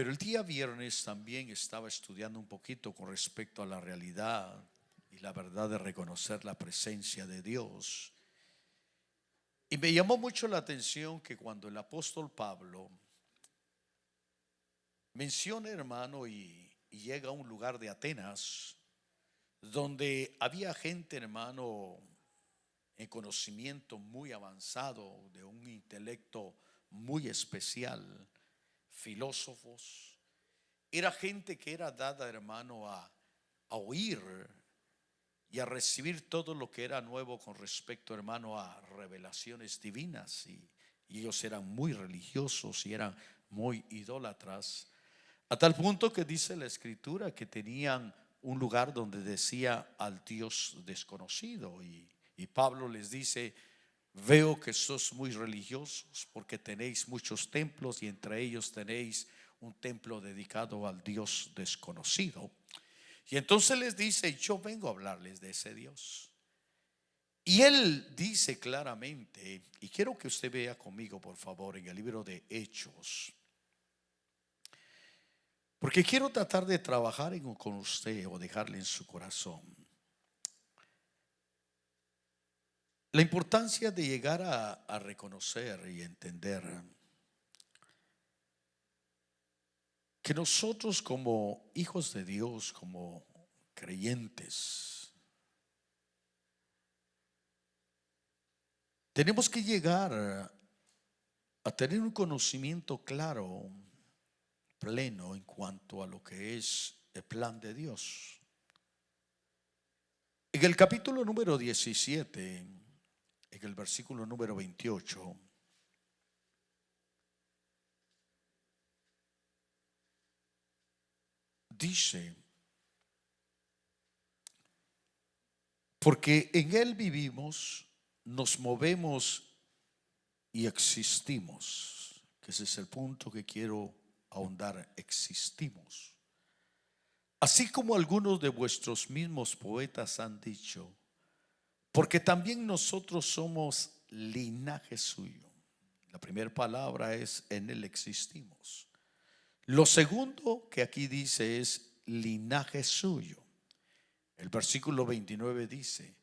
Pero el día viernes también estaba estudiando un poquito con respecto a la realidad y la verdad de reconocer la presencia de Dios. Y me llamó mucho la atención que cuando el apóstol Pablo menciona, hermano, y llega a un lugar de Atenas, donde había gente, hermano, en conocimiento muy avanzado, de un intelecto muy especial, filósofos. Era gente que era dada, hermano, a oír y a recibir todo lo que era nuevo con respecto, hermano, a revelaciones divinas. Y ellos eran muy religiosos y eran muy idólatras, a tal punto que dice la escritura que tenían un lugar donde decía al Dios desconocido. Y Pablo les dice: veo que sos muy religiosos porque tenéis muchos templos y entre ellos tenéis un templo dedicado al Dios desconocido. Y entonces les dice: yo vengo a hablarles de ese Dios. Y él dice claramente, y quiero que usted vea conmigo por favor en el libro de Hechos, porque quiero tratar de trabajar con usted o dejarle en su corazón la importancia de llegar a reconocer y entender que nosotros como hijos de Dios, como creyentes, tenemos que llegar a tener un conocimiento claro, pleno en cuanto a lo que es el plan de Dios. En el capítulo número 17, en el versículo número 28, dice: porque en Él vivimos, nos movemos y existimos. Que ese es el punto que quiero ahondar: existimos. Así como algunos de vuestros mismos poetas han dicho, porque también nosotros somos linaje suyo. La primera palabra es: en Él existimos. Lo segundo que aquí dice es linaje suyo. El versículo 29 dice: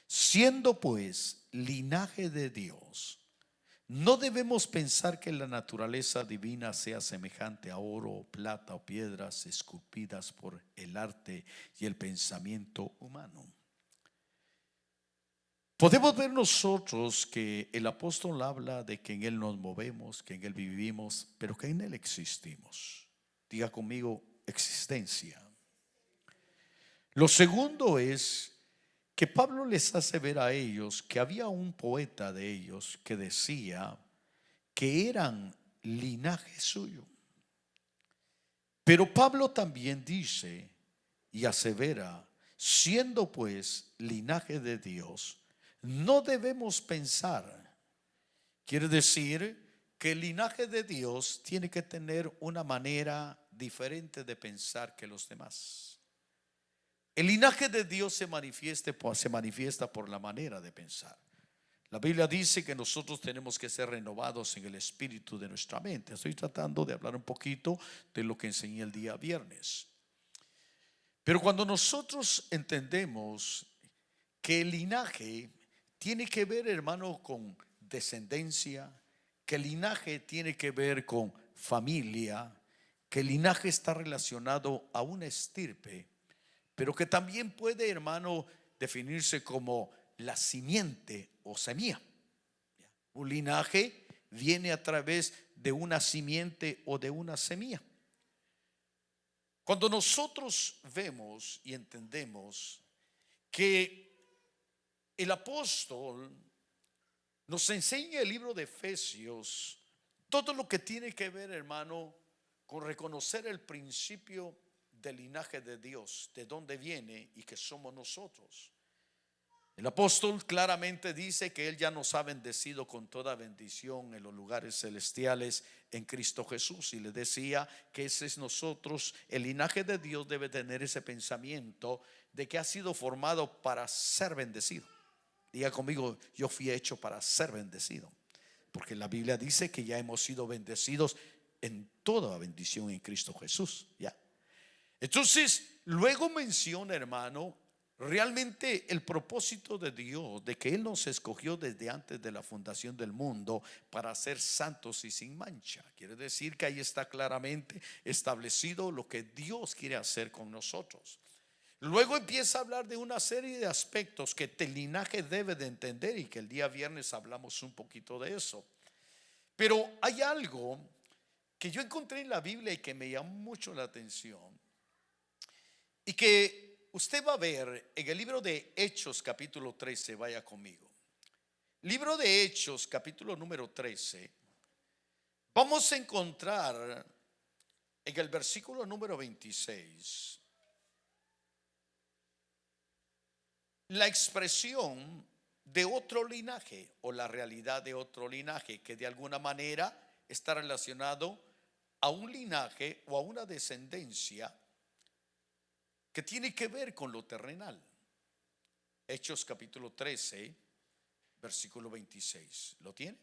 siendo pues linaje de Dios, no debemos pensar que la naturaleza divina sea semejante a oro o plata o piedras esculpidas por el arte y el pensamiento humano. Podemos ver nosotros que el apóstol habla de que en Él nos movemos, que en Él vivimos, pero que en Él existimos. Diga conmigo: existencia. Lo segundo es que Pablo les hace ver a ellos que había un poeta de ellos que decía que eran linaje suyo. Pero Pablo también dice y asevera: siendo pues linaje de Dios, no debemos pensar. Quiere decir que el linaje de Dios tiene que tener una manera diferente de pensar que los demás. El linaje de Dios se manifiesta por la manera de pensar. La Biblia dice que nosotros tenemos que ser renovados en el espíritu de nuestra mente. Estoy tratando de hablar un poquito de lo que enseñé el día viernes. Pero cuando nosotros entendemos que el linaje tiene que ver, hermano, con descendencia, que el linaje tiene que ver con familia, que el linaje está relacionado a una estirpe, pero que también puede, hermano, definirse como la simiente o semilla. Un linaje viene a través de una simiente o de una semilla. Cuando nosotros vemos y entendemos que el apóstol nos enseña el libro de Efesios, todo lo que tiene que ver, hermano, con reconocer el principio del linaje de Dios, de dónde viene y que somos nosotros. El apóstol claramente dice que Él ya nos ha bendecido con toda bendición en los lugares celestiales en Cristo Jesús, y le decía que ese es nosotros. El linaje de Dios debe tener ese pensamiento de que ha sido formado para ser bendecido. Diga conmigo: yo fui hecho para ser bendecido, porque la Biblia dice que ya hemos sido bendecidos en toda bendición en Cristo Jesús. ¿Ya? Entonces, luego menciona, hermano, realmente el propósito de Dios, de que Él nos escogió desde antes de la fundación del mundo para ser santos y sin mancha. Quiere decir que ahí está claramente establecido lo que Dios quiere hacer con nosotros. Luego empieza a hablar de una serie de aspectos que el linaje debe de entender, y que el día viernes hablamos un poquito de eso. Pero hay algo que yo encontré en la Biblia y que me llamó mucho la atención, y que usted va a ver en el libro de Hechos capítulo 13. Vaya conmigo. Libro de Hechos capítulo número 13. Vamos a encontrar en el versículo número 26 la expresión de otro linaje, o la realidad de otro linaje, que de alguna manera está relacionado a un linaje o a una descendencia que tiene que ver con lo terrenal. Hechos capítulo 13, versículo 26. ¿Lo tiene?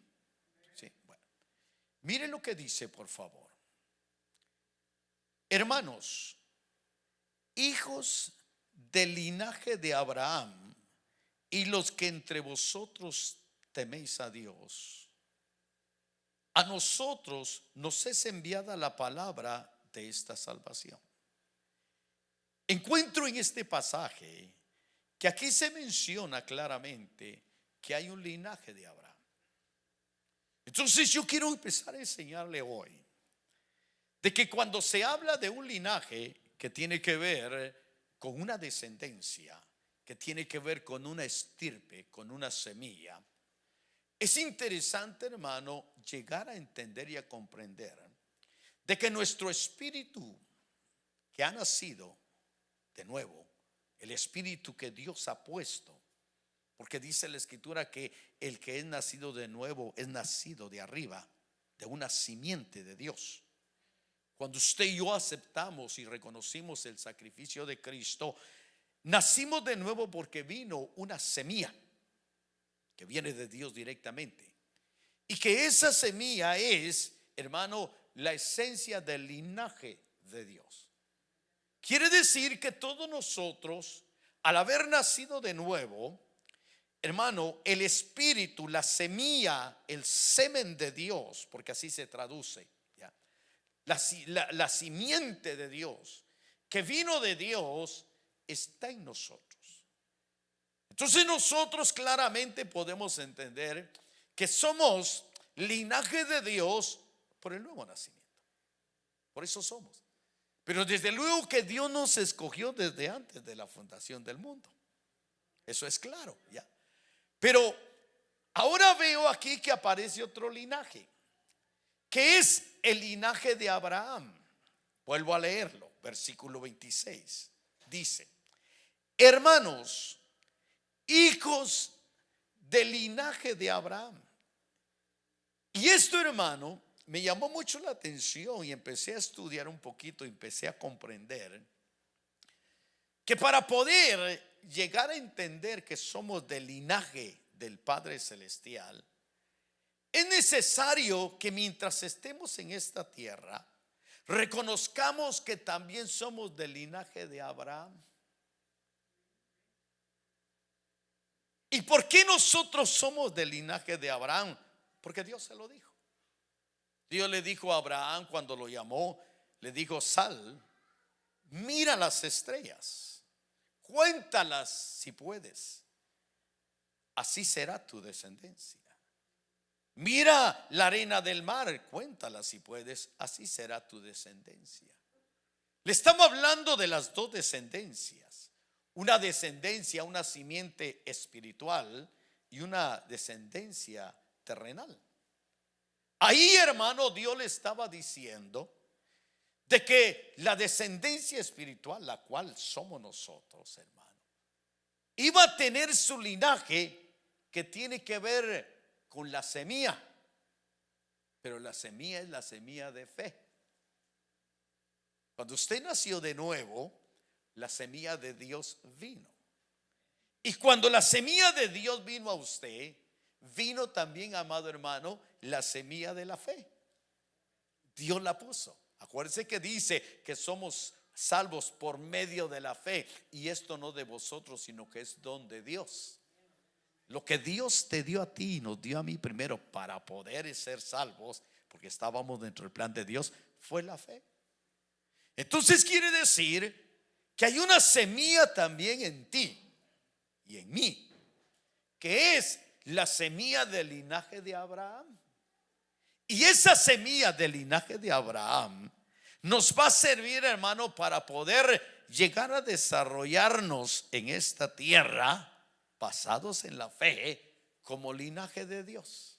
Sí, bueno. Miren lo que dice, por favor. Hermanos, hijos del linaje de Abraham, y los que entre vosotros teméis a Dios, a nosotros nos es enviada la palabra de esta salvación. Encuentro en este pasaje que aquí se menciona claramente que hay un linaje de Abraham. Entonces yo quiero empezar a enseñarle hoy de que cuando se habla de un linaje que tiene que ver con una descendencia, que tiene que ver con una estirpe, con una semilla, es interesante, hermano, llegar a entender y a comprender de que nuestro espíritu que ha nacido de nuevo, el espíritu que Dios ha puesto, porque dice la escritura que el que es nacido de nuevo es nacido de arriba, de una simiente de Dios. Cuando usted y yo aceptamos y reconocimos el sacrificio de Cristo, nacimos de nuevo porque vino una semilla que viene de Dios directamente, y que esa semilla es, hermano, la esencia del linaje de Dios. Quiere decir que todos nosotros, al haber nacido de nuevo, hermano, el espíritu, la semilla, el semen de Dios, porque así se traduce, ¿ya? La simiente de Dios que vino de Dios está en nosotros. Entonces nosotros claramente podemos entender que somos linaje de Dios por el nuevo nacimiento. Por eso somos. Pero desde luego que Dios nos escogió desde antes de la fundación del mundo. Eso es claro, ¿ya? Pero ahora veo aquí que aparece otro linaje, que es el linaje de Abraham. Vuelvo a leerlo, versículo 26. Dice: hermanos, hijos del linaje de Abraham. Y esto, hermano, me llamó mucho la atención, y empecé a estudiar un poquito, y empecé a comprender que para poder llegar a entender que somos del linaje del Padre Celestial, es necesario que mientras estemos en esta tierra reconozcamos que también somos del linaje de Abraham. ¿Y por qué nosotros somos del linaje de Abraham? Porque Dios se lo dijo. Dios le dijo a Abraham cuando lo llamó, le dijo: sal, mira las estrellas, cuéntalas si puedes, así será tu descendencia. Mira la arena del mar, cuéntala si puedes, así será tu descendencia. Le estamos hablando de las dos descendencias: una descendencia, una simiente espiritual, y una descendencia terrenal. Ahí, hermano, Dios le estaba diciendo de que la descendencia espiritual, la cual somos nosotros, hermano, iba a tener su linaje que tiene que ver con la semilla. Pero la semilla es la semilla de fe. Cuando usted nació de nuevo, la semilla de Dios vino. Y cuando la semilla de Dios vino a usted, vino también, amado hermano, la semilla de la fe. Dios la puso. Acuérdense que dice que somos salvos por medio de la fe, y esto no de vosotros, sino que es don de Dios. Lo que Dios te dio a ti y nos dio a mí primero para poder ser salvos, porque estábamos dentro del plan de Dios, fue la fe. Entonces quiere decir que hay una semilla también en ti y en mí, que es la semilla del linaje de Abraham. Y esa semilla del linaje de Abraham nos va a servir, hermano, para poder llegar a desarrollarnos en esta tierra, basados en la fe, como linaje de Dios.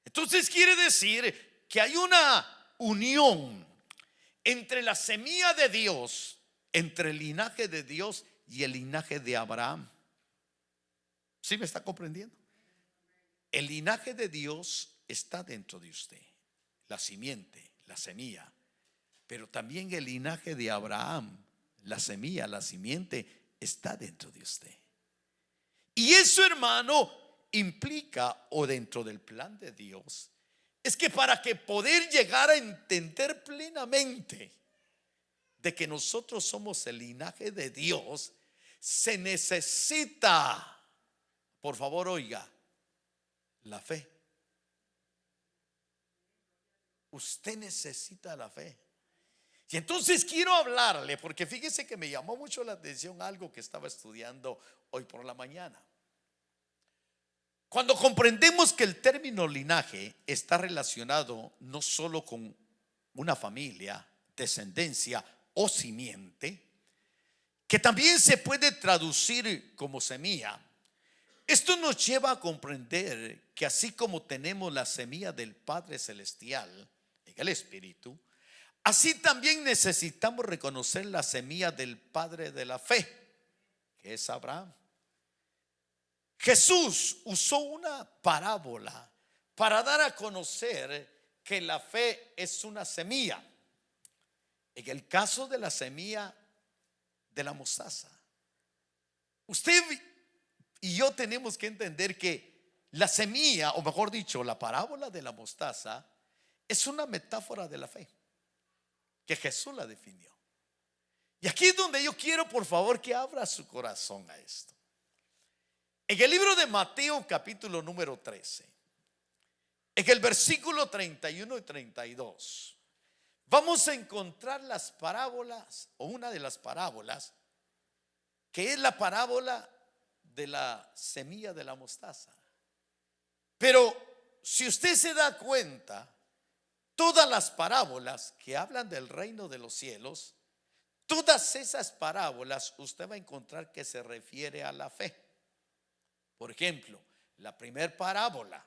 Entonces quiere decir que hay una unión entre la semilla de Dios, entre el linaje de Dios y el linaje de Abraham. ¿Sí me está comprendiendo? El linaje de Dios está dentro de usted, la simiente, la semilla, pero también el linaje de Abraham, la semilla, la simiente, está dentro de usted. Y eso, hermano, implica, o dentro del plan de Dios, es que para que poder llegar a entender plenamente de que nosotros somos el linaje de Dios, se necesita, por favor oiga, la fe. Usted necesita la fe. Y entonces quiero hablarle, porque fíjese que me llamó mucho la atención algo que estaba estudiando hoy por la mañana. Cuando comprendemos que el término linaje está relacionado no solo con una familia, descendencia o simiente, que también se puede traducir como semilla, esto nos lleva a comprender que así como tenemos la semilla del Padre Celestial en el Espíritu, así también necesitamos reconocer la semilla del Padre de la fe, que es Abraham. Jesús usó una parábola para dar a conocer que la fe es una semilla. En el caso de la semilla de la mostaza, usted y yo tenemos que entender que la semilla, o mejor dicho, la parábola de la mostaza, es una metáfora de la fe, que Jesús la definió. Y aquí es donde yo quiero, por favor, que abra su corazón a esto. En el libro de Mateo, capítulo número 13, en el versículo 31 y 32, vamos a encontrar las parábolas, o una de las parábolas, que es la parábola de la semilla de la mostaza. Pero si usted se da cuenta, todas las parábolas que hablan del reino de los cielos, todas esas parábolas usted va a encontrar que se refiere a la fe. Por ejemplo, la primera parábola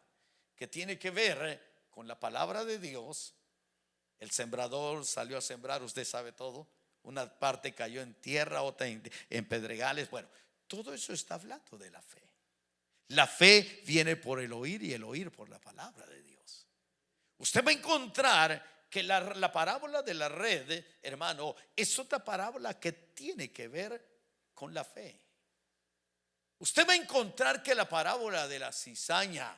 que tiene que ver con la palabra de Dios, el sembrador salió a sembrar, usted sabe todo, una parte cayó en tierra, otra en pedregales. Bueno, todo eso está hablando de la fe. La fe viene por el oír y el oír por la palabra de Dios. Usted va a encontrar que la parábola de la red, hermano, es otra parábola que tiene que ver con la fe. Usted va a encontrar que la parábola de la cizaña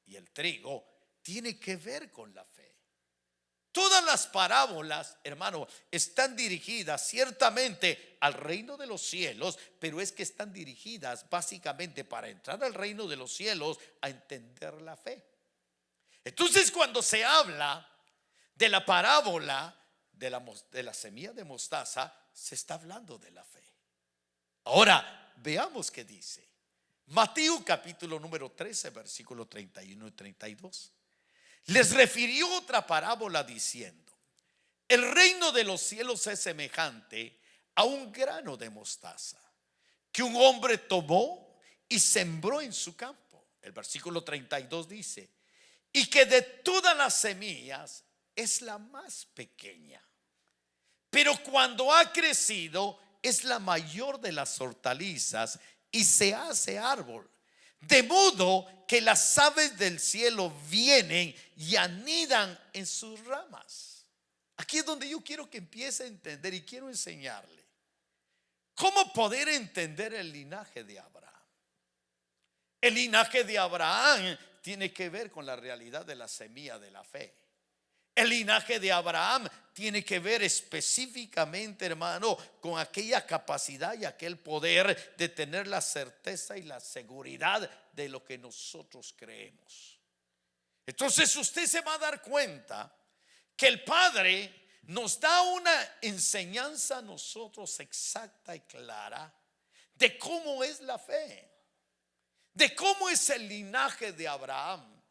y el trigo tiene que ver con la fe. Todas las parábolas, hermano, están dirigidas ciertamente al reino de los cielos, pero es que están dirigidas básicamente para entrar al reino de los cielos a entender la fe. Entonces, cuando se habla de la parábola de la semilla de mostaza, se está hablando de la fe. Ahora, veamos qué dice Mateo capítulo número 13, versículo 31 y 32. Les refirió otra parábola diciendo: el reino de los cielos es semejante a un grano de mostaza que un hombre tomó y sembró en su campo. El versículo 32 dice: y que de todas las semillas es la más pequeña, pero cuando ha crecido es la mayor de las hortalizas y se hace árbol, de modo que las aves del cielo vienen y anidan en sus ramas. Aquí es donde yo quiero que empiece a entender y quiero enseñarle cómo poder entender el linaje de Abraham. El linaje de Abraham tiene que ver con la realidad de la semilla de la fe. El linaje de Abraham tiene que ver específicamente, hermano, con aquella capacidad y aquel poder de tener la certeza y la seguridad de lo que nosotros creemos. Entonces usted se va a dar cuenta que el Padre nos da una enseñanza a nosotros exacta y clara de cómo es la fe, de cómo es el linaje de Abraham.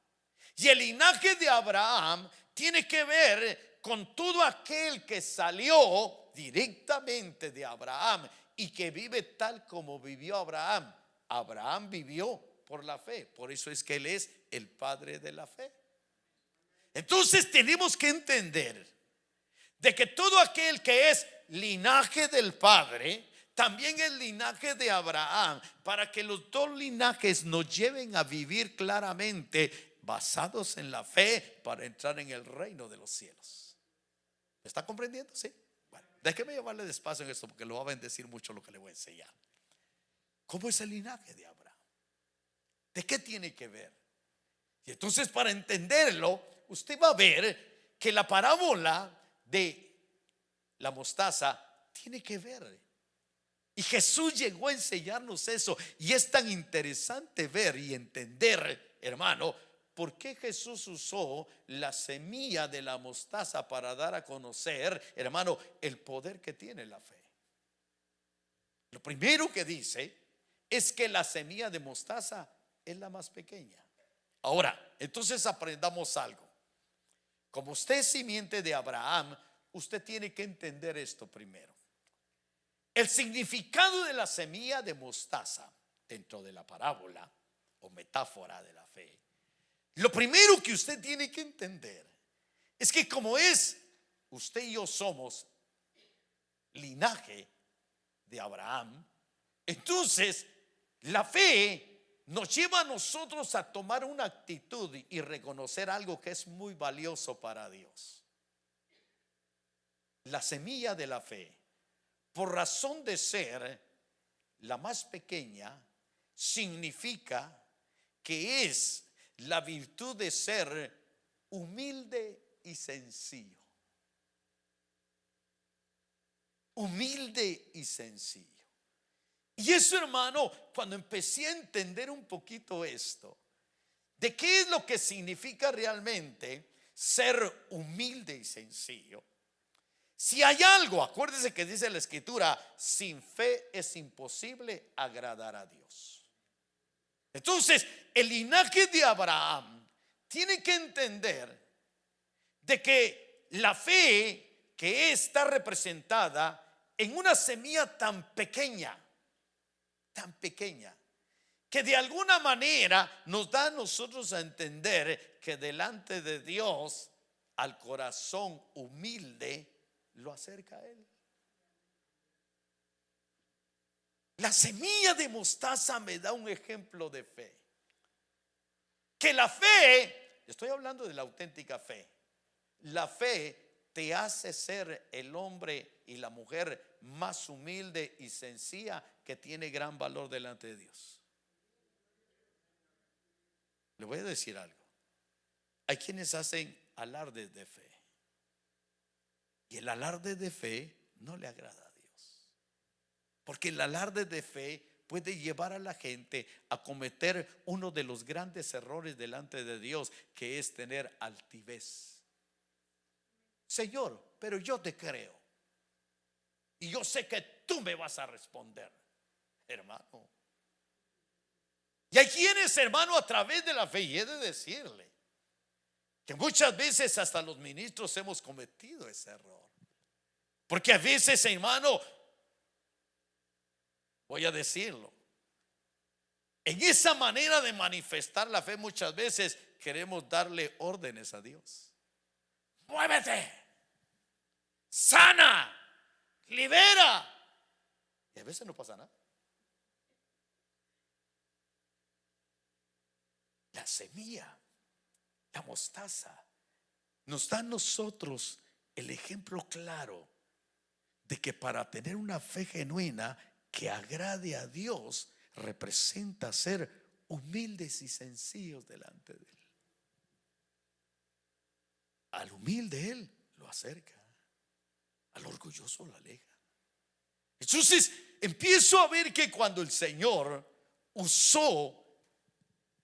Y el linaje de Abraham tiene que ver con todo aquel que salió directamente de Abraham y que vive tal como vivió Abraham. Abraham vivió por la fe, por eso es que él es el padre de la fe. Entonces tenemos que entender de que todo aquel que es linaje del Padre también es linaje de Abraham, para que los dos linajes nos lleven a vivir claramente basados en la fe para entrar en el reino de los cielos. ¿Me está comprendiendo? Sí. Bueno, déjeme llevarle despacio en esto porque lo va a bendecir mucho lo que le voy a enseñar. ¿Cómo es el linaje de Abraham? ¿De qué tiene que ver? Y entonces, para entenderlo, usted va a ver que la parábola de la mostaza tiene que ver. Y Jesús llegó a enseñarnos eso. Y es tan interesante ver y entender, hermano, por qué Jesús usó la semilla de la mostaza para dar a conocer, hermano, el poder que tiene la fe. Lo primero que dice es que la semilla de mostaza es la más pequeña. Ahora, entonces aprendamos algo. Como usted es simiente de Abraham, usted tiene que entender esto primero. El significado de la semilla de mostaza dentro de la parábola o metáfora de la fe. Lo primero que usted tiene que entender es que como usted y yo somos linaje de Abraham, entonces la fe nos lleva a nosotros a tomar una actitud y reconocer algo que es muy valioso para Dios. La semilla de la fe, por razón de ser la más pequeña, significa que es la virtud de ser humilde y sencillo. Humilde y sencillo. Y eso, hermano, cuando empecé a entender un poquito esto, de qué es lo que significa realmente ser humilde y sencillo. Si hay algo, acuérdese que dice la escritura, sin fe es imposible agradar a Dios. Entonces, el linaje de Abraham tiene que entender de que la fe que está representada en una semilla tan pequeña, que de alguna manera nos da a nosotros a entender que delante de Dios, al corazón humilde lo acerca a Él. La semilla de mostaza me da un ejemplo de fe. Que la fe, estoy hablando de la auténtica fe, la fe te hace ser el hombre y la mujer más humilde y sencilla que tiene gran valor delante de Dios. Le voy a decir algo. Hay quienes hacen alardes de fe. Y el alarde de fe no le agrada a Dios. Porque el alarde de fe puede llevar a la gente a cometer uno de los grandes errores delante de Dios, que es tener altivez. Señor, pero yo te creo. Y yo sé que tú me vas a responder, hermano. Y hay quienes, hermano, a través de la fe, y he de decirle que muchas veces hasta los ministros hemos cometido ese error. Porque a veces, hermano, voy a decirlo, en esa manera de manifestar la fe muchas veces queremos darle órdenes a Dios. Muévete, sana, libera. Y a veces no pasa nada. La semilla, la mostaza, nos da a nosotros el ejemplo claro de que para tener una fe genuina que agrade a Dios, representa ser humildes y sencillos delante de Él. Al humilde Él lo acerca, al orgulloso lo aleja. Entonces empiezo a ver que cuando el Señor usó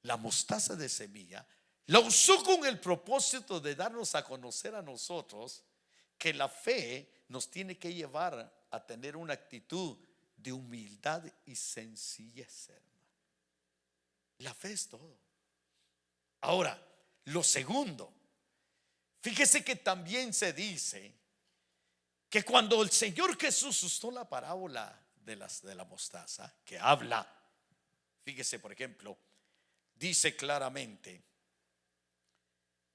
la mostaza de semilla, la usó con el propósito de darnos a conocer a nosotros que la fe nos tiene que llevar a tener una actitud de humildad y sencillez, hermano. La fe es todo. Ahora, lo segundo, fíjese que también se dice que cuando el Señor Jesús usó la parábola de la mostaza, que habla, fíjese por ejemplo, dice claramente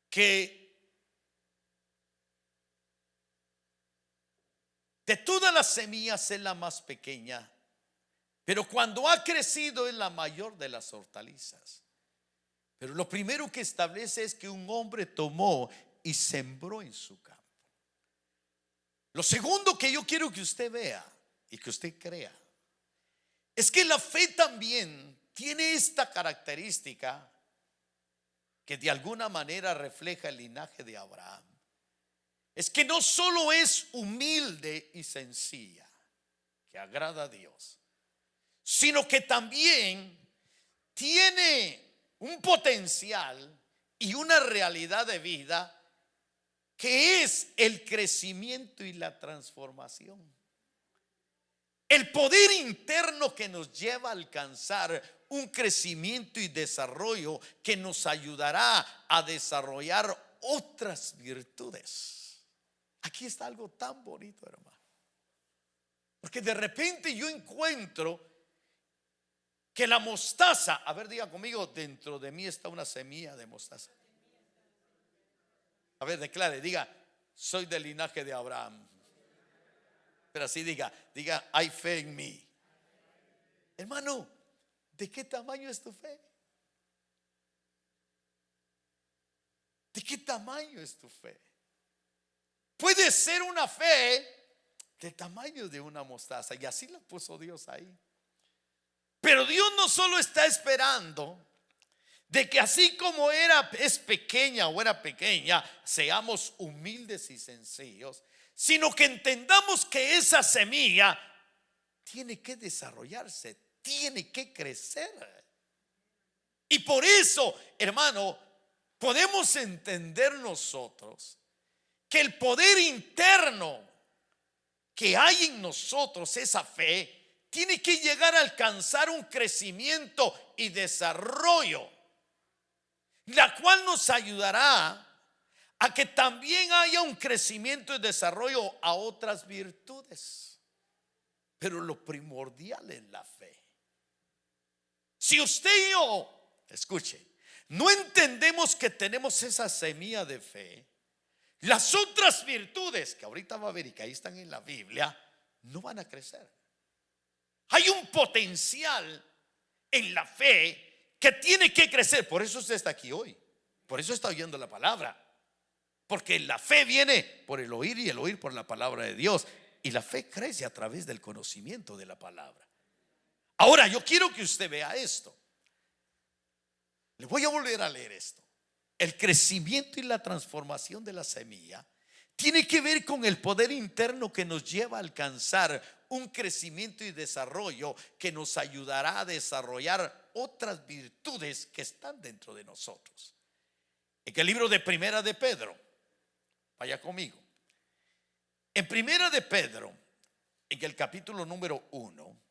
que de todas las semillas es la más pequeña, pero cuando ha crecido es la mayor de las hortalizas. Pero lo primero que establece es que un hombre tomó y sembró en su campo. Lo segundo que yo quiero que usted vea y que usted crea es que la fe también tiene esta característica que de alguna manera refleja el linaje de Abraham. Es que no solo es humilde y sencilla, que agrada a Dios, sino que también tiene un potencial y una realidad de vida que es el crecimiento y la transformación. El poder interno que nos lleva a alcanzar un crecimiento y desarrollo que nos ayudará a desarrollar otras virtudes. Aquí está algo tan bonito, hermano. Porque de repente yo encuentro que la mostaza, a ver, diga conmigo, dentro de mí está una semilla de mostaza. A ver, declare, diga, soy del linaje de Abraham. Pero así diga, hay fe en mí. Hermano, ¿de qué tamaño es tu fe? ¿De qué tamaño es tu fe? Puede ser una fe del tamaño de una mostaza, y así la puso Dios ahí. Pero Dios no solo está esperando de que así como es pequeña o era pequeña, seamos humildes y sencillos, sino que entendamos que esa semilla tiene que desarrollarse, tiene que crecer. Y por eso, hermano, podemos entender nosotros que el poder interno que hay en nosotros, esa fe, tiene que llegar a alcanzar un crecimiento y desarrollo, la cual nos ayudará a que también haya un crecimiento y desarrollo a otras virtudes. Pero lo primordial es la fe. Si usted y yo, escuche, no entendemos que tenemos esa semilla de fe, las otras virtudes que ahorita va a ver y que ahí están en la Biblia, no van a crecer. Hay un potencial en la fe que tiene que crecer. Por eso usted está aquí hoy. Por eso está oyendo la palabra. Porque la fe viene por el oír y el oír por la palabra de Dios. Y la fe crece a través del conocimiento de la palabra. Ahora yo quiero que usted vea esto. Le voy a volver a leer esto. El crecimiento y la transformación de la semilla tiene que ver con el poder interno que nos lleva a alcanzar un crecimiento y desarrollo que nos ayudará a desarrollar otras virtudes que están dentro de nosotros. En el libro de Primera de Pedro, vaya conmigo. En Primera de Pedro, en el capítulo número 1,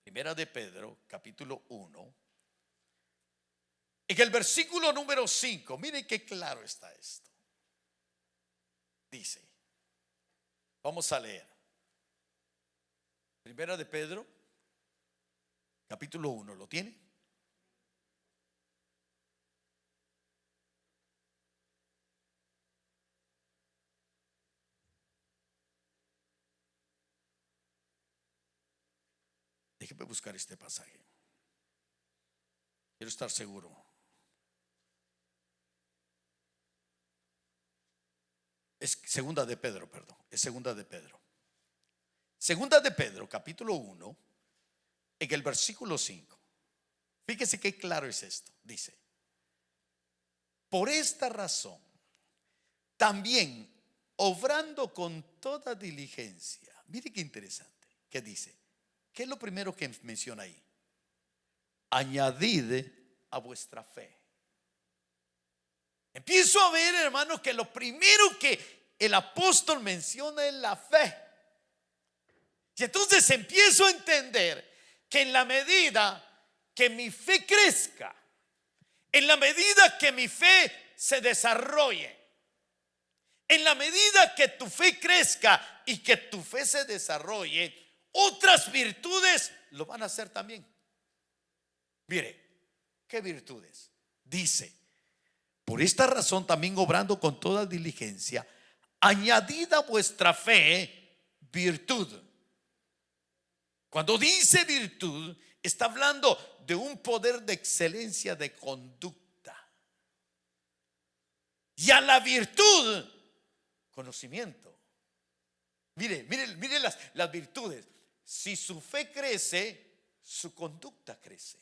Primera de Pedro, capítulo 1, en el versículo número 5, miren qué claro está esto. Dice, vamos a leer. Primera de Pedro, capítulo 1, ¿lo tiene? Déjeme buscar este pasaje. Quiero estar seguro. Es segunda de Pedro, perdón. Es segunda de Pedro. Segunda de Pedro, capítulo 1, en el versículo 5. Fíjese qué claro es esto. Dice, por esta razón, también obrando con toda diligencia. Mire qué interesante. ¿Qué dice? ¿Qué es lo primero que menciona ahí? Añadid a vuestra fe. Empiezo a ver, hermano, que lo primero que el apóstol menciona es la fe. Y entonces empiezo a entender que en la medida que mi fe crezca, en la medida que mi fe se desarrolle, en la medida que tu fe crezca y que tu fe se desarrolle, otras virtudes lo van a hacer también. Mire, ¿qué virtudes? Dice: por esta razón también, obrando con toda diligencia, añadid a vuestra fe virtud. Cuando dice virtud, está hablando de un poder de excelencia de conducta. Y a la virtud, conocimiento. Mire las virtudes. Si su fe crece, su conducta crece.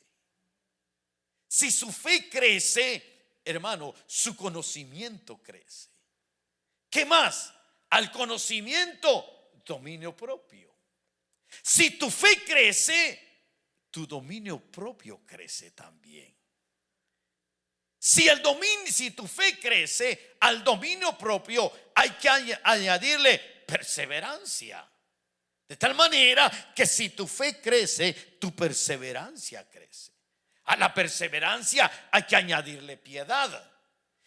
Si su fe crece, hermano, su conocimiento crece. ¿Qué más? Al conocimiento, dominio propio. Si tu fe crece, tu dominio propio crece también. Si tu fe crece, al dominio propio hay que añadirle perseverancia. De tal manera que si tu fe crece, tu perseverancia crece. A la perseverancia hay que añadirle piedad.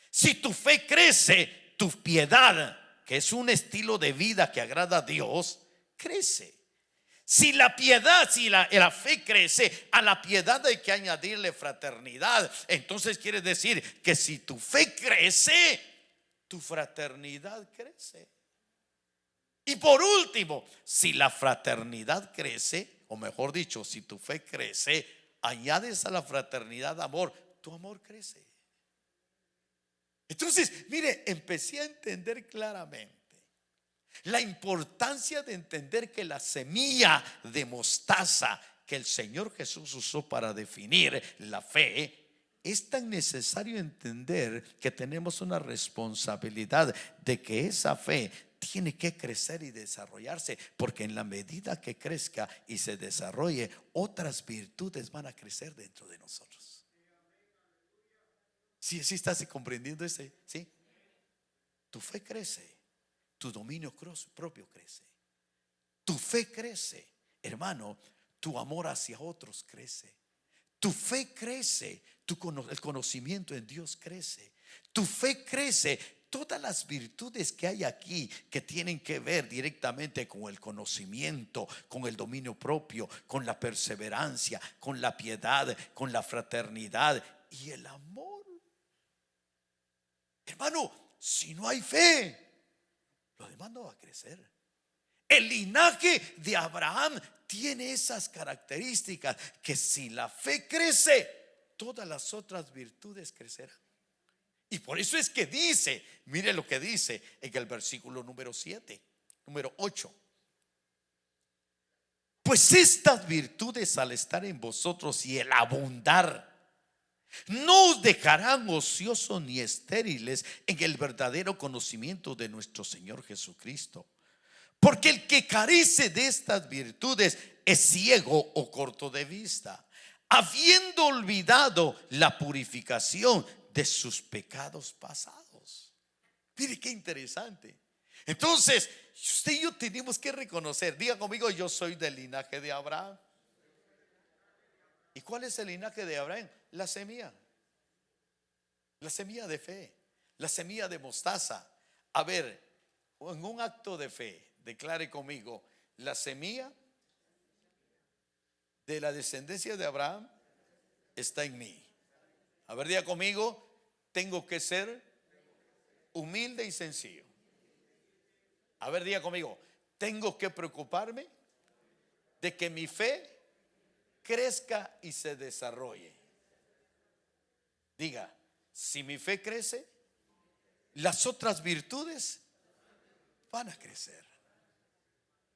Si tu fe crece, tu piedad, que es un estilo de vida que agrada a Dios, crece. Si la piedad, si la fe crece, a la piedad hay que añadirle fraternidad. Entonces quiere decir que si tu fe crece, tu fraternidad crece. Y por último, si la fraternidad crece, o mejor dicho, si tu fe crece, añades a la fraternidad amor, tu amor crece. Entonces, mire, empecé a entender claramente la importancia de entender que la semilla de mostaza que el Señor Jesús usó para definir la fe, es tan necesario entender que tenemos una responsabilidad de que esa fe tiene que crecer y desarrollarse, porque en la medida que crezca y se desarrolle, otras virtudes van a crecer dentro de nosotros. ¿Sí estás comprendiendo ese? ¿Sí? Tu fe crece, tu dominio propio crece, tu fe crece, hermano, tu amor hacia otros crece, tu fe crece, el conocimiento en Dios crece, tu fe crece. Todas las virtudes que hay aquí, que tienen que ver directamente con el conocimiento, con el dominio propio, con la perseverancia, con la piedad, con la fraternidad y el amor. Hermano, si no hay fe, lo demás no va a crecer. El linaje de Abraham tiene esas características, que si la fe crece, todas las otras virtudes crecerán. Y por eso es que dice, mire lo que dice en el versículo número 8. Pues estas virtudes, al estar en vosotros y el abundar, no os dejarán ociosos ni estériles en el verdadero conocimiento de nuestro Señor Jesucristo. Porque el que carece de estas virtudes es ciego o corto de vista, habiendo olvidado la purificación de sus pecados pasados. Mire qué interesante. Entonces, usted y yo tenemos que reconocer. Diga conmigo: yo soy del linaje de Abraham. ¿Y cuál es el linaje de Abraham? La semilla de fe, la semilla de mostaza. A ver, en un acto de fe, declare conmigo: la semilla de la descendencia de Abraham está en mí. A ver, diga conmigo: tengo que ser humilde y sencillo. A ver, diga conmigo: tengo que preocuparme de que mi fe crezca y se desarrolle. Diga: si mi fe crece, las otras virtudes van a crecer.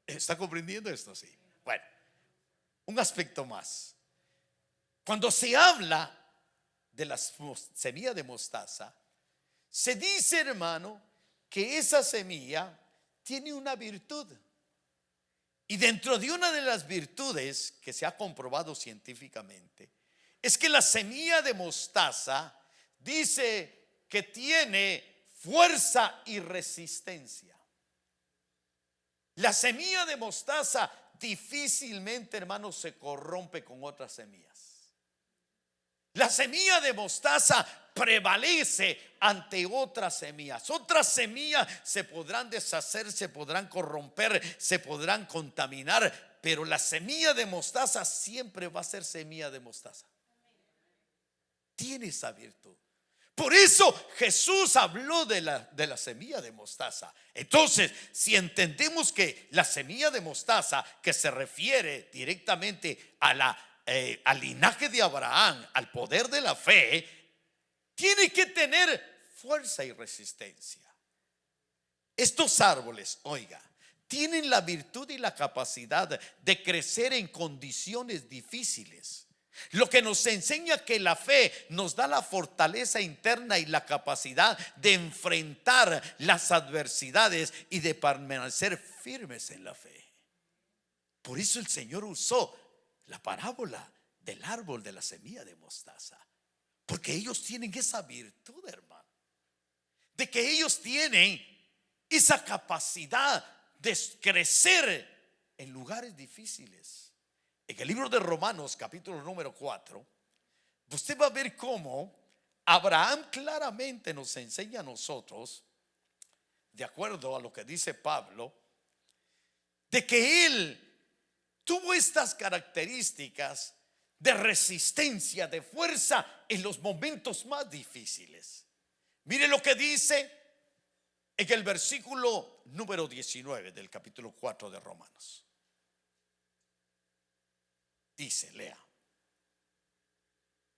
¿Está comprendiendo esto? Sí. Bueno, un aspecto más. Cuando se habla de la semilla de mostaza, se dice, hermano, que esa semilla tiene una virtud. Y dentro de una de las virtudes que se ha comprobado científicamente es que la semilla de mostaza dice que tiene fuerza y resistencia. La semilla de mostaza difícilmente, hermanos, se corrompe con otras semillas. La semilla de mostaza prevalece ante otras semillas. Otras semillas se podrán deshacer, se podrán corromper, se podrán contaminar, pero la semilla de mostaza siempre va a ser semilla de mostaza. Tiene esa virtud. Por eso Jesús habló de la semilla de mostaza. Entonces, si entendemos que la semilla de mostaza, que se refiere directamente al linaje de Abraham, al poder de la fe, tiene que tener fuerza y resistencia. Estos árboles, oiga, tienen la virtud y la capacidad de crecer en condiciones difíciles. Lo que nos enseña que la fe nos da la fortaleza interna y la capacidad de enfrentar las adversidades y de permanecer firmes en la fe. Por eso el Señor usó la parábola del árbol de la semilla de mostaza, porque ellos tienen esa virtud, hermano, de que ellos tienen esa capacidad de crecer en lugares difíciles. En el libro de Romanos, capítulo número 4, usted va a ver cómo Abraham claramente nos enseña a nosotros, de acuerdo a lo que dice Pablo, de que él tuvo estas características de resistencia, de fuerza en los momentos más difíciles. Mire lo que dice en el versículo número 19 del capítulo 4 de Romanos. Dice, lea: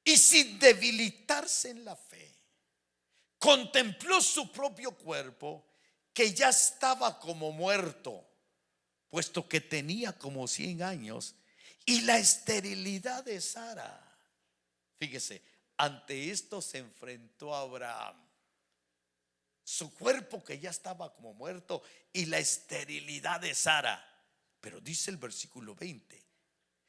y sin debilitarse en la fe, contempló su propio cuerpo, que ya estaba como muerto, puesto que tenía como 100 años, y la esterilidad de Sara. Fíjese, ante esto se enfrentó Abraham. Su cuerpo que ya estaba como muerto y la esterilidad de Sara. Pero dice el versículo 20: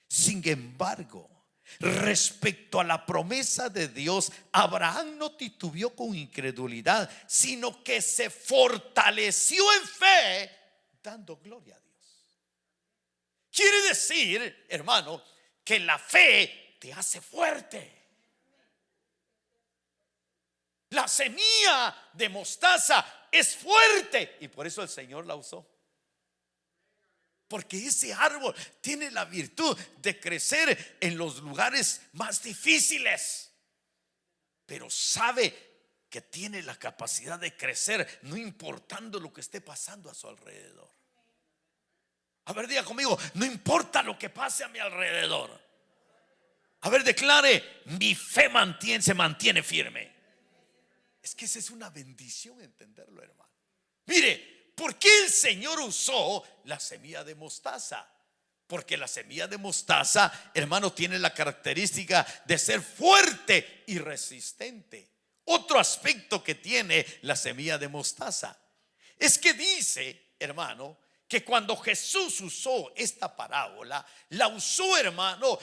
sin embargo, respecto a la promesa de Dios, Abraham no titubeó con incredulidad, sino que se fortaleció en fe, dando gloria a Dios. Quiere decir, hermano, que la fe te hace fuerte. La semilla de mostaza es fuerte y por eso el Señor la usó. Porque ese árbol tiene la virtud de crecer en los lugares más difíciles, pero sabe que tiene la capacidad de crecer no importando lo que esté pasando a su alrededor. A ver, diga conmigo: no importa lo que pase a mi alrededor. A ver, declare: mi fe se mantiene firme. Es que esa es una bendición entenderlo, hermano. Mire, ¿por qué el Señor usó la semilla de mostaza? Porque la semilla de mostaza, hermano, tiene la característica de ser fuerte y resistente. Otro aspecto que tiene la semilla de mostaza es que dice, hermano, que cuando Jesús usó esta parábola, la usó, hermano,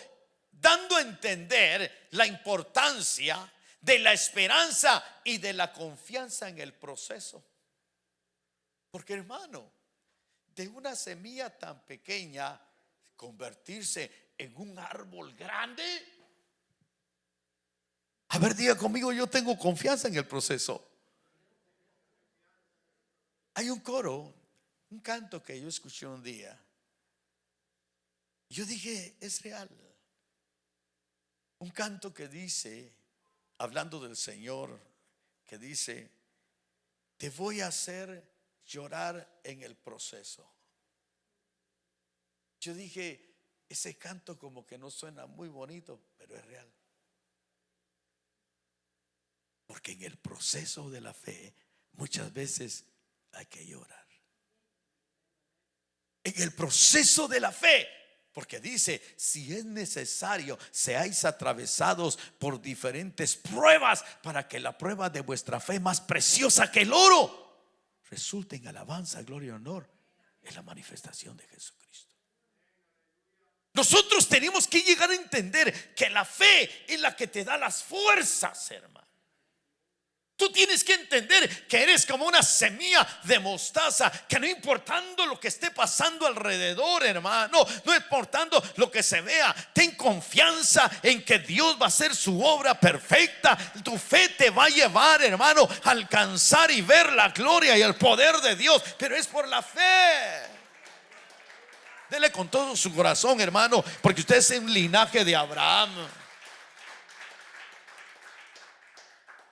dando a entender la importancia de la esperanza y de la confianza en el proceso. Porque, hermano, de una semilla tan pequeña convertirse en un árbol grande. A ver, diga conmigo: yo tengo confianza en el proceso. Hay un coro, un canto que yo escuché un día. Yo dije: es real. Un canto que dice, hablando del Señor, que dice: te voy a hacer llorar en el proceso. Yo dije: ese canto como que no suena muy bonito, pero es real. Porque en el proceso de la fe muchas veces hay que llorar. En el proceso de la fe, porque dice: si es necesario, seáis atravesados por diferentes pruebas, para que la prueba de vuestra fe, más preciosa que el oro, resulta en alabanza, gloria y honor, es la manifestación de Jesucristo. Nosotros tenemos que llegar a entender que la fe es la que te da las fuerzas, hermano. Tú tienes que entender que eres como una semilla de mostaza, que no importando lo que esté pasando alrededor, hermano, no importando lo que se vea, ten confianza en que Dios va a hacer su obra perfecta. Tu fe te va a llevar, hermano, a alcanzar y ver la gloria y el poder de Dios, pero es por la fe. Dele con todo su corazón, hermano, porque usted es un linaje de Abraham.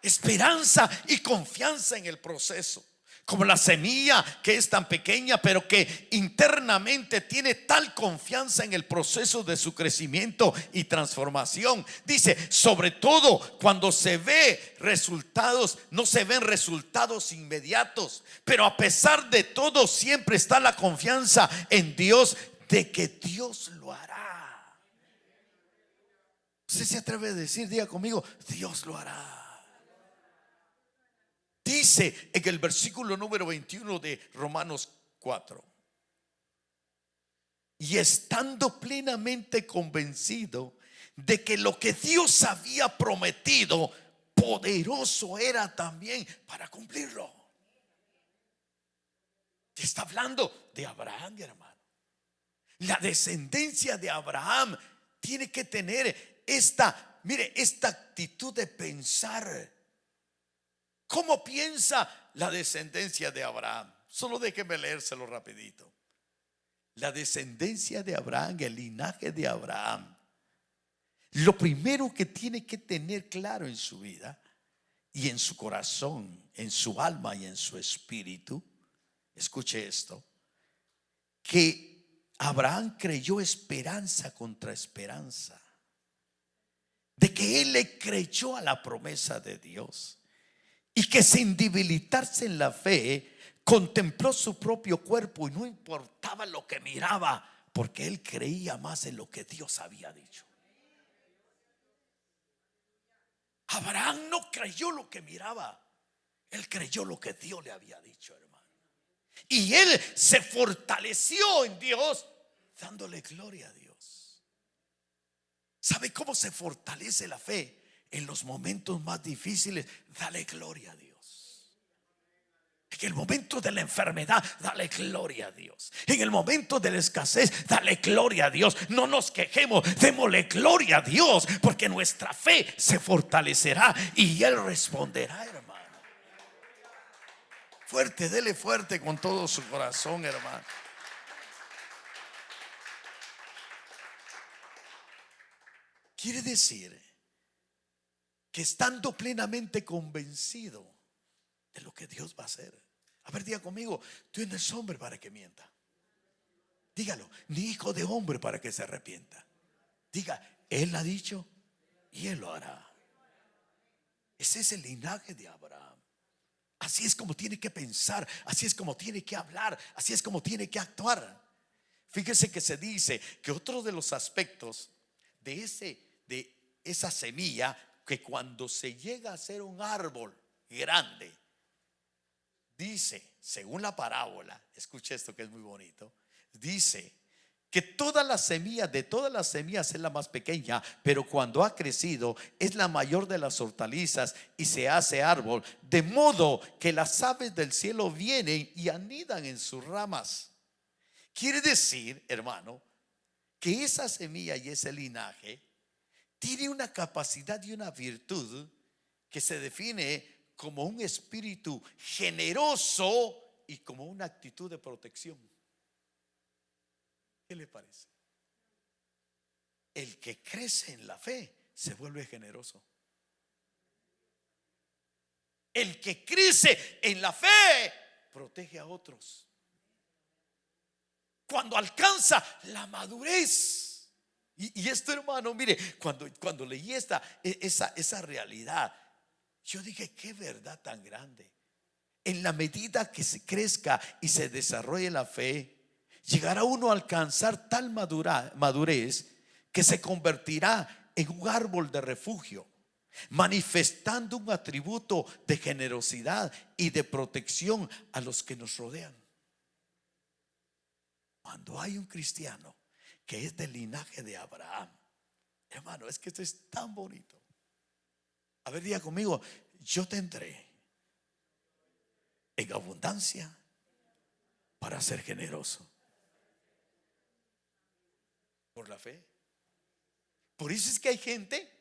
Esperanza y confianza en el proceso, como la semilla que es tan pequeña, pero que internamente tiene tal confianza en el proceso de su crecimiento y transformación. Dice, sobre todo cuando se ve resultados, no se ven resultados inmediatos, pero a pesar de todo siempre está la confianza en Dios de que Dios lo hará. Usted se atreve a decir, diga conmigo, Dios lo hará. Dice en el versículo número 21 de Romanos 4: y estando plenamente convencido de que lo que Dios había prometido, poderoso era también para cumplirlo. Está hablando de Abraham, hermano. La descendencia de Abraham tiene que tener esta actitud de pensar. ¿Cómo piensa la descendencia de Abraham? Solo déjeme leérselo rapidito. La descendencia de Abraham, el linaje de Abraham, lo primero que tiene que tener claro en su vida y en su corazón, en su alma y en su espíritu, escuche esto, que Abraham creyó esperanza contra esperanza, de que él le creyó a la promesa de Dios. Y que sin debilitarse en la fe, contempló su propio cuerpo y no importaba lo que miraba, porque él creía más en lo que Dios había dicho. Abraham no creyó lo que miraba, él creyó lo que Dios le había dicho, hermano. Y él se fortaleció en Dios, dándole gloria a Dios. ¿Sabe cómo se fortalece la fe? En los momentos más difíciles, dale gloria a Dios. En el momento de la enfermedad, dale gloria a Dios. En el momento de la escasez, dale gloria a Dios. No nos quejemos, démosle gloria a Dios, porque nuestra fe se fortalecerá y Él responderá, hermano. Fuerte, dele fuerte con todo su corazón, hermano. Quiere decir que estando plenamente convencido de lo que Dios va a hacer. A ver, diga conmigo, tú no eres hombre para que mienta. Dígalo, ni hijo de hombre para que se arrepienta. Diga, Él ha dicho y Él lo hará. Ese es el linaje de Abraham. Así es como tiene que pensar, así es como tiene que hablar, así es como tiene que actuar. Fíjese que se dice que otro de los aspectos de esa semilla, que cuando se llega a ser un árbol grande, dice, según la parábola, escuche esto que es muy bonito, dice que de todas las semillas es la más pequeña, pero cuando ha crecido es la mayor de las hortalizas y se hace árbol, de modo que las aves del cielo vienen y anidan en sus ramas. Quiere decir, hermano, que esa semilla y ese linaje tiene una capacidad y una virtud que se define como un espíritu generoso y como una actitud de protección. ¿Qué le parece? El que crece en la fe se vuelve generoso. El que crece en la fe protege a otros. Cuando alcanza la madurez. Y esto, hermano, mire, cuando leí esa realidad, yo dije, qué verdad tan grande. En la medida que se crezca y se desarrolle la fe, llegará uno a alcanzar tal madurez que se convertirá en un árbol de refugio, manifestando un atributo de generosidad y de protección a los que nos rodean. Cuando hay un cristiano que es del linaje de Abraham, hermano, es que esto es tan bonito. A ver, diga conmigo: yo tendré en abundancia para ser generoso. Por la fe. Por eso es que hay gente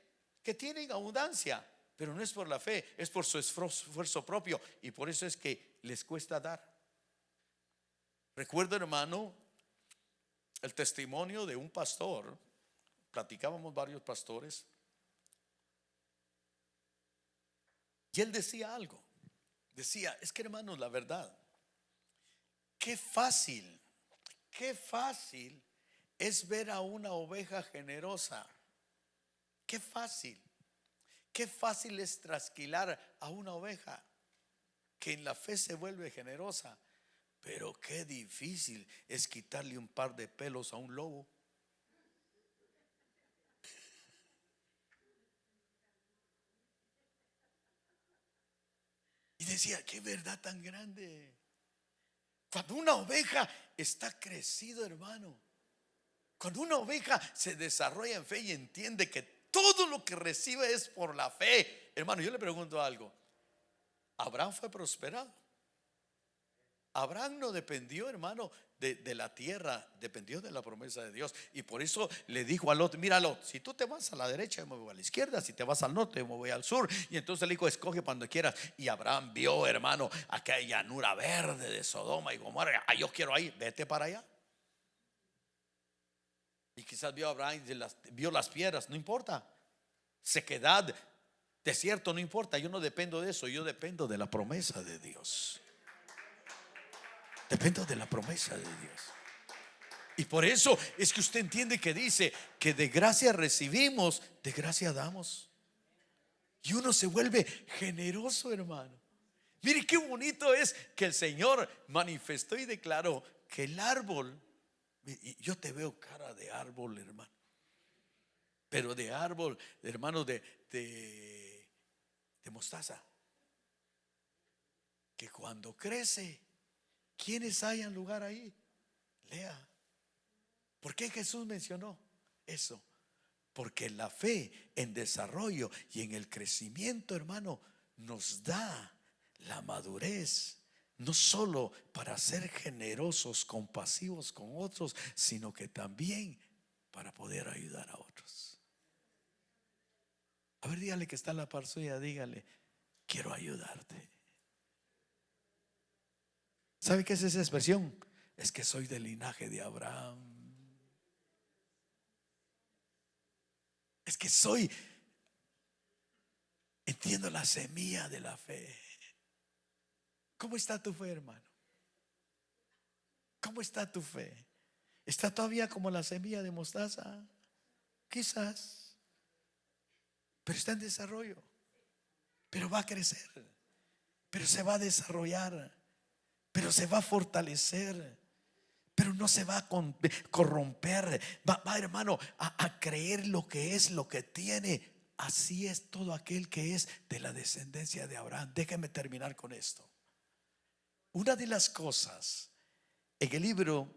que tiene en abundancia, pero no es por la fe, es por su esfuerzo propio, y por eso es que les cuesta dar. Recuerdo, hermano, el testimonio de un pastor. Platicábamos varios pastores, y él decía algo. Decía: es que, hermanos, la verdad, qué fácil es ver a una oveja generosa. Qué fácil es trasquilar a una oveja que en la fe se vuelve generosa. Pero qué difícil es quitarle un par de pelos a un lobo. Y decía: qué verdad tan grande. Cuando una oveja está crecido, hermano, cuando una oveja se desarrolla en fe y entiende que todo lo que recibe es por la fe, hermano, yo le pregunto algo: ¿Abraham fue prosperado? Abraham no dependió, hermano, de la tierra, dependió de la promesa de Dios. Y por eso le dijo a Lot: mira, Lot, si tú te vas a la derecha, yo me voy a la izquierda; si te vas al norte, yo me voy al sur. Y entonces le dijo: escoge cuando quieras. Y Abraham vio, hermano, aquella llanura verde de Sodoma y Gomorra. Yo quiero ahí, vete para allá. Y quizás vio Abraham, vio las piedras, no importa. Sequedad, desierto, no importa. Yo no dependo de eso, yo dependo de la promesa de Dios. Dependo de la promesa de Dios. Y por eso es que usted entiende que dice que de gracia recibimos, de gracia damos. Y uno se vuelve generoso, hermano. Mire qué bonito es que el Señor manifestó y declaró que el árbol, y yo te veo cara de árbol, hermano, pero de árbol, hermano, de mostaza, que cuando crece, ¿quiénes hayan lugar ahí? Lea. ¿Por qué Jesús mencionó eso? Porque la fe en desarrollo y en el crecimiento, hermano, nos da la madurez, no solo para ser generosos, compasivos con otros, sino que también para poder ayudar a otros. A ver, dígale que está en la par suya, dígale: quiero ayudarte. ¿Sabe qué es esa expresión? Es que soy del linaje de Abraham. Es que entiendo la semilla de la fe. ¿Cómo está tu fe, hermano? ¿Cómo está tu fe? ¿Está todavía como la semilla de mostaza? Quizás, pero está en desarrollo. Pero va a crecer, pero se va a desarrollar, pero se va a fortalecer, pero no se va a corromper. Va, hermano, a creer lo que es, lo que tiene. Así es todo aquel que es de la descendencia de Abraham. Déjeme terminar con esto. Una de las cosas en el libro,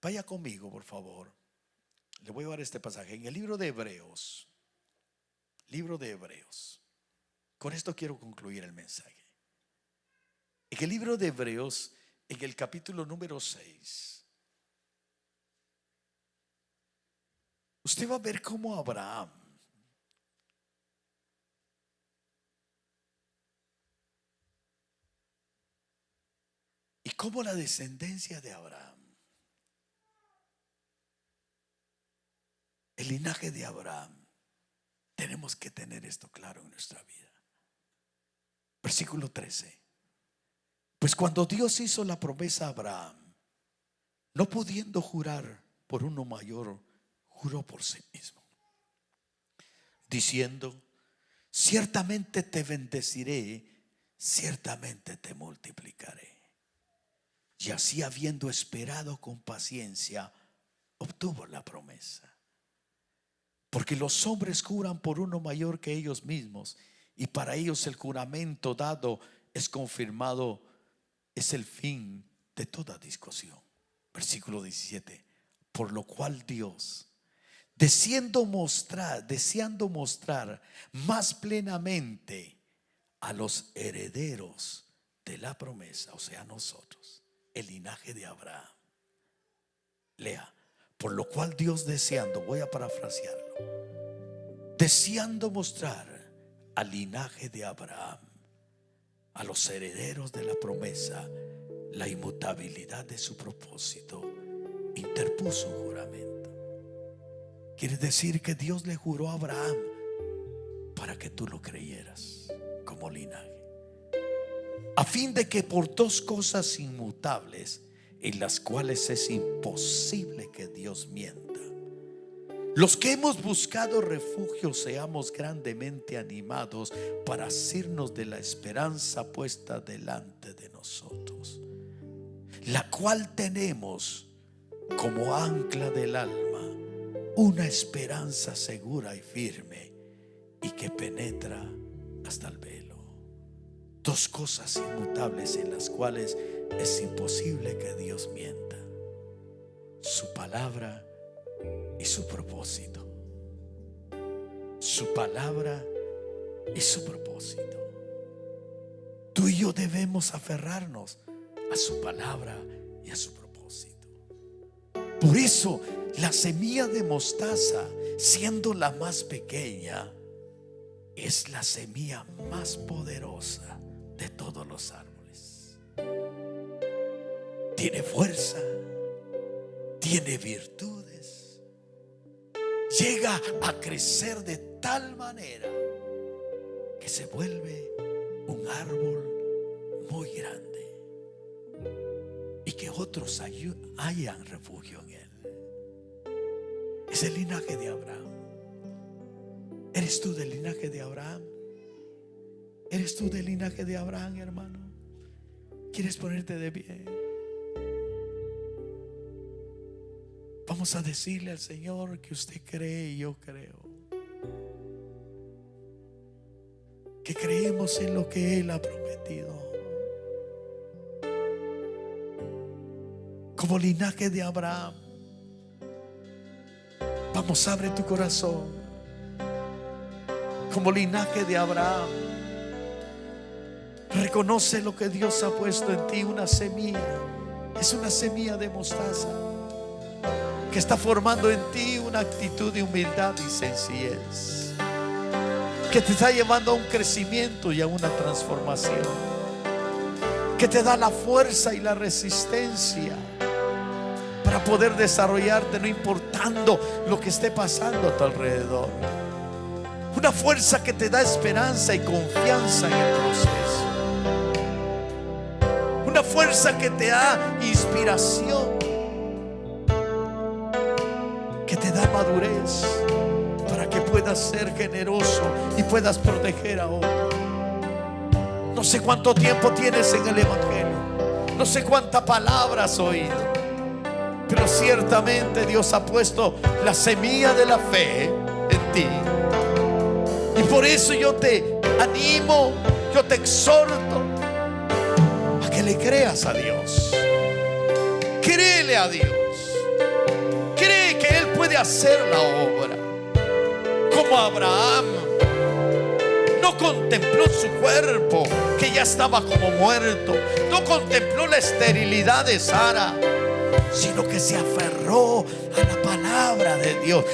vaya conmigo por favor, le voy a dar este pasaje en el libro de Hebreos. Libro de Hebreos. Con esto quiero concluir el mensaje. En el libro de Hebreos, en el capítulo número 6, usted va a ver cómo Abraham y cómo la descendencia de Abraham, el linaje de Abraham, tenemos que tener esto claro en nuestra vida. Versículo 13. Pues cuando Dios hizo la promesa a Abraham, no pudiendo jurar por uno mayor, juró por sí mismo, diciendo: ciertamente te bendeciré, ciertamente te multiplicaré. Y así, habiendo esperado con paciencia, obtuvo la promesa. Porque los hombres juran por uno mayor que ellos mismos, y para ellos el juramento dado es confirmado, es el fin de toda discusión. Versículo 17. Por lo cual Dios, deseando mostrar más plenamente a los herederos de la promesa, o sea, nosotros, el linaje de Abraham. Lea: por lo cual Dios deseando, voy a parafrasearlo, deseando mostrar al linaje de Abraham, a los herederos de la promesa, la inmutabilidad de su propósito, interpuso un juramento. Quiere decir que Dios le juró a Abraham para que tú lo creyeras como linaje, a fin de que por dos cosas inmutables, en las cuales es imposible que Dios mienta, los que hemos buscado refugio seamos grandemente animados para asirnos de la esperanza puesta delante de nosotros, la cual tenemos como ancla del alma, una esperanza segura y firme, y que penetra hasta el velo. Dos cosas inmutables en las cuales es imposible que Dios mienta: su palabra y su propósito. Su palabra y su propósito. Tú y yo debemos aferrarnos a su palabra y a su propósito. Por eso la semilla de mostaza, siendo la más pequeña, es la semilla más poderosa de todos los árboles. Tiene fuerza, tiene virtudes, llega a crecer de tal manera que se vuelve un árbol muy grande y que otros hayan refugio en él. Es el linaje de Abraham. ¿Eres tú del linaje de Abraham? ¿Eres tú del linaje de Abraham, hermano? ¿Quieres ponerte de pie? Vamos a decirle al Señor que usted cree y yo creo, que creemos en lo que Él ha prometido. Como linaje de Abraham, vamos, abre tu corazón. Como linaje de Abraham, reconoce lo que Dios ha puesto en ti, una semilla. Es una semilla de mostaza que está formando en ti una actitud de humildad y sencillez, que te está llevando a un crecimiento y a una transformación, que te da la fuerza y la resistencia para poder desarrollarte, no importando lo que esté pasando a tu alrededor. Una fuerza que te da esperanza y confianza en el proceso. Una fuerza que te da inspiración, que te da madurez para que puedas ser generoso y puedas proteger a otros. No sé cuánto tiempo tienes en el Evangelio, no sé cuánta palabra has oído, pero ciertamente Dios ha puesto la semilla de la fe en ti. Y por eso yo te animo, yo te exhorto a que le creas a Dios. Créele a Dios. Cree que Él puede hacer la obra. Como Abraham no contempló su cuerpo, que ya estaba como muerto, no contempló la esterilidad de Sara, sino que se aferró a la palabra de Dios.